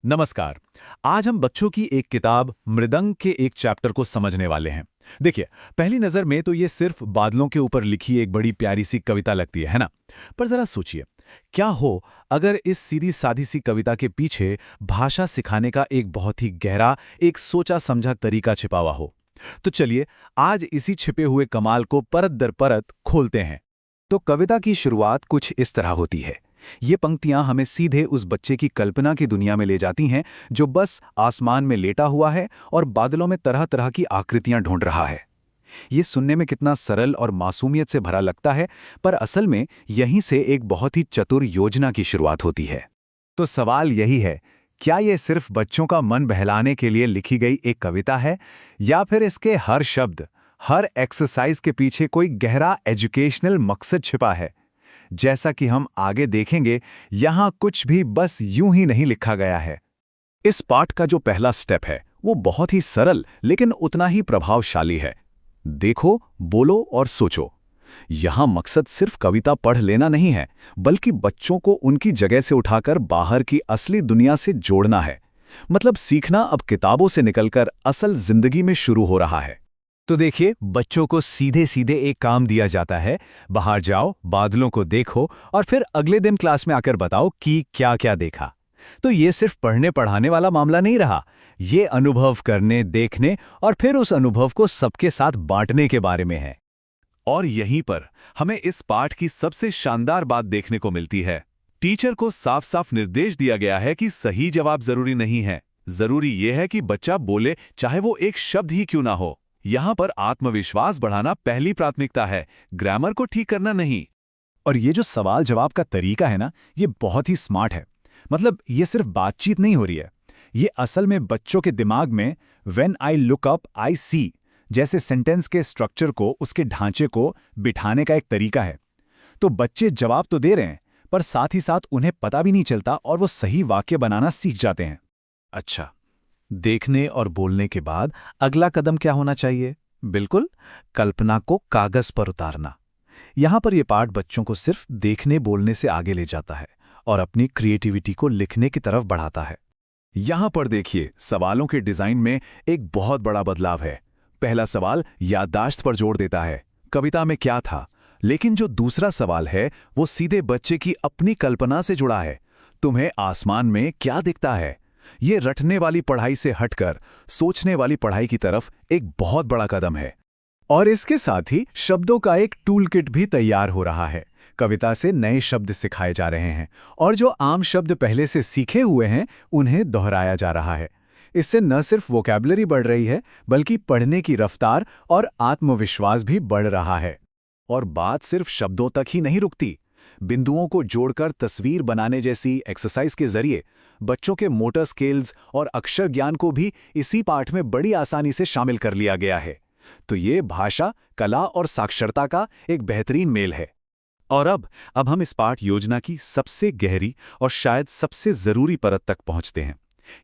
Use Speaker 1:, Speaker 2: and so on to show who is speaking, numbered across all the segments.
Speaker 1: नमस्कार। आज हम बच्चों की एक किताब मृदंग के एक चैप्टर को समझने वाले हैं। देखिए, पहली नज़र में तो ये सिर्फ बादलों के ऊपर लिखी एक बड़ी प्यारी सी कविता लगती है ना? पर ज़रा सोचिए, क्या हो अगर इस सीधी सादी सी कविता के पीछे भाषा सिखाने का एक बहुत ही गहरा, एक सोचा-समझा तरीका छिपा हुआ हो? तो चलिए, आज इसी छिपे हुए कमाल को परत दर परत खोलते हैं। तो कविता की शुरुआत कुछ इस तरह होती है। ये पंक्तियां हमें सीधे उस बच्चे की कल्पना की दुनिया में ले जाती हैं जो बस आसमान में लेटा हुआ है और बादलों में तरह तरह की आकृतियां ढूंढ रहा है। ये सुनने में कितना सरल और मासूमियत से भरा लगता है, पर असल में यहीं से एक बहुत ही चतुर योजना की शुरुआत होती है। तो सवाल यही है, क्या ये सिर्फ बच्चों का मन बहलाने के लिए लिखी गई एक कविता है, या फिर इसके हर शब्द, हर एक्सरसाइज के पीछे कोई गहरा एजुकेशनल मकसद छिपा है? जैसा कि हम आगे देखेंगे, यहां कुछ भी बस यूं ही नहीं लिखा गया है। इस पाठ का जो पहला स्टेप है वो बहुत ही सरल लेकिन उतना ही प्रभावशाली है। देखो, बोलो और सोचो। यहां मकसद सिर्फ कविता पढ़ लेना नहीं है, बल्कि बच्चों को उनकी जगह से उठाकर बाहर की असली दुनिया से जोड़ना है। मतलब सीखना अब किताबों से निकलकर असल जिंदगी में शुरू हो रहा है। तो देखिए, बच्चों को सीधे सीधे एक काम दिया जाता है। बाहर जाओ, बादलों को देखो और फिर अगले दिन क्लास में आकर बताओ कि क्या क्या देखा। तो ये सिर्फ पढ़ने पढ़ाने वाला मामला नहीं रहा। ये अनुभव करने, देखने और फिर उस अनुभव को सबके साथ बांटने के बारे में है। और यहीं पर हमें इस पाठ की सबसे शानदार बात देखने को मिलती है। टीचर को साफ साफ निर्देश दिया गया है कि सही जवाब जरूरी नहीं है। जरूरी यह है कि बच्चा बोले, चाहे वो एक शब्द ही क्यों ना हो। यहां पर आत्मविश्वास बढ़ाना पहली प्राथमिकता है, ग्रामर को ठीक करना नहीं। और ये जो सवाल जवाब का तरीका है ना, ये बहुत ही स्मार्ट है। मतलब ये सिर्फ बातचीत नहीं हो रही है, ये असल में बच्चों के दिमाग में "when I look up I see" जैसे सेंटेंस के स्ट्रक्चर को, उसके ढांचे को बिठाने का एक तरीका है। तो बच्चे जवाब तो दे रहे हैं, पर साथ ही साथ उन्हें पता भी नहीं चलता और वो सही वाक्य बनाना सीख जाते हैं। अच्छा, देखने और बोलने के बाद अगला कदम क्या होना चाहिए? बिल्कुल, कल्पना को कागज पर उतारना। यहां पर यह पाठ बच्चों को सिर्फ देखने बोलने से आगे ले जाता है और अपनी क्रिएटिविटी को लिखने की तरफ बढ़ाता है। यहां पर देखिए, सवालों के डिजाइन में एक बहुत बड़ा बदलाव है। पहला सवाल याददाश्त पर जोर देता है, कविता में क्या था। लेकिन जो दूसरा सवाल है वो सीधे बच्चे की अपनी कल्पना से जुड़ा है। तुम्हें आसमान में क्या दिखता है? ये रटने वाली पढ़ाई से हटकर सोचने वाली पढ़ाई की तरफ एक बहुत बड़ा कदम है। और इसके साथ ही शब्दों का एक टूल किट भी तैयार हो रहा है। कविता से नए शब्द सिखाए जा रहे हैं और जो आम शब्द पहले से सीखे हुए हैं उन्हें दोहराया जा रहा है। इससे न सिर्फ वोकैबुलरी बढ़ रही है, बल्कि पढ़ने की रफ्तार और आत्मविश्वास भी बढ़ रहा है। और बात सिर्फ शब्दों तक ही नहीं रुकती। बिंदुओं को जोड़कर तस्वीर बनाने जैसी एक्सरसाइज के जरिए बच्चों के मोटर स्किल्स और अक्षर ज्ञान को भी इसी पाठ में बड़ी आसानी से शामिल कर लिया गया है। तो ये भाषा, कला और साक्षरता का एक बेहतरीन मेल है। और अब हम इस पाठ योजना की सबसे गहरी और शायद सबसे जरूरी परत तक पहुंचते हैं।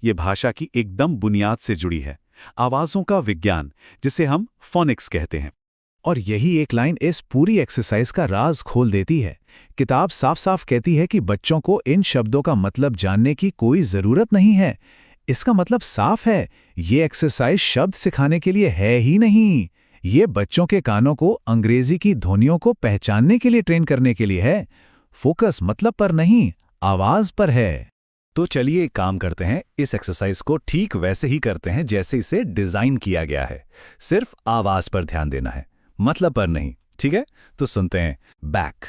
Speaker 1: ये भाषा की एकदम बुनियाद से जुड़ी है, आवाज़ों का विज्ञान, जिसे हम फोनिक्स कहते हैं। और यही एक लाइन इस पूरी एक्सरसाइज का राज खोल देती है। किताब साफ साफ कहती है कि बच्चों को इन शब्दों का मतलब जानने की कोई ज़रूरत नहीं है। इसका मतलब साफ है, ये एक्सरसाइज शब्द सिखाने के लिए है ही नहीं। ये बच्चों के कानों को अंग्रेजी की ध्वनियों को पहचानने के लिए ट्रेन करने के लिए है। फोकस मतलब पर नहीं, आवाज़ पर है। तो चलिए एक काम करते हैं, इस एक्सरसाइज को ठीक वैसे ही करते हैं जैसे इसे डिज़ाइन किया गया है। सिर्फ आवाज़ पर ध्यान देना है, मतलब पर नहीं। ठीक है, तो सुनते हैं। Back,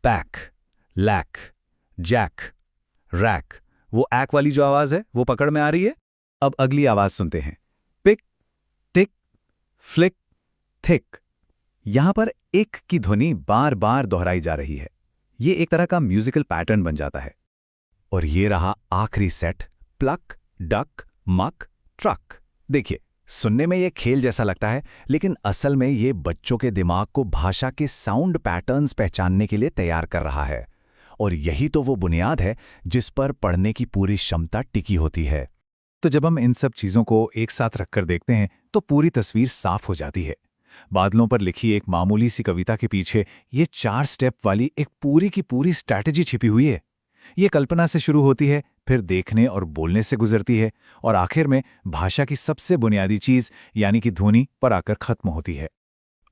Speaker 1: pack, lack, jack, rack. वो ऐक वाली जो आवाज है वो पकड़ में आ रही है। अब अगली आवाज सुनते हैं। पिक, टिक, फ्लिक, थिक। यहां पर एक की ध्वनि बार बार दोहराई जा रही है। ये एक तरह का म्यूजिकल पैटर्न बन जाता है। और ये रहा आखिरी सेट, प्लक, डक, मक, ट्रक। देखिए, सुनने में ये खेल जैसा लगता है, लेकिन असल में ये बच्चों के दिमाग को भाषा के साउंड पैटर्न्स पहचानने के लिए तैयार कर रहा है। और यही तो वो बुनियाद है जिस पर पढ़ने की पूरी क्षमता टिकी होती है। तो जब हम इन सब चीज़ों को एक साथ रखकर देखते हैं तो पूरी तस्वीर साफ हो जाती है। बादलों पर लिखी एक मामूली सी कविता के पीछे ये 4 स्टेप वाली एक पूरी की पूरी स्ट्रैटेजी छिपी हुई है।
Speaker 2: ये कल्पना से शुरू होती है, फिर देखने और बोलने से गुजरती है, और आखिर में भाषा की सबसे बुनियादी चीज़ यानी कि ध्वनि पर आकर खत्म होती है।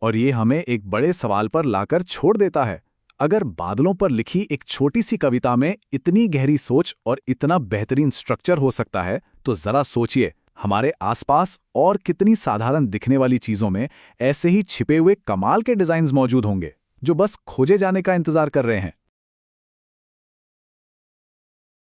Speaker 1: और ये हमें एक बड़े सवाल पर लाकर छोड़ देता है। अगर बादलों पर लिखी एक छोटी सी कविता में इतनी गहरी सोच और इतना बेहतरीन स्ट्रक्चर हो सकता है, तो जरा सोचिए हमारे आसपास और कितनी साधारण दिखने वाली चीजों में ऐसे ही छिपे हुए कमाल के डिजाइन्स मौजूद होंगे, जो बस खोजे जाने का इंतजार कर रहे हैं।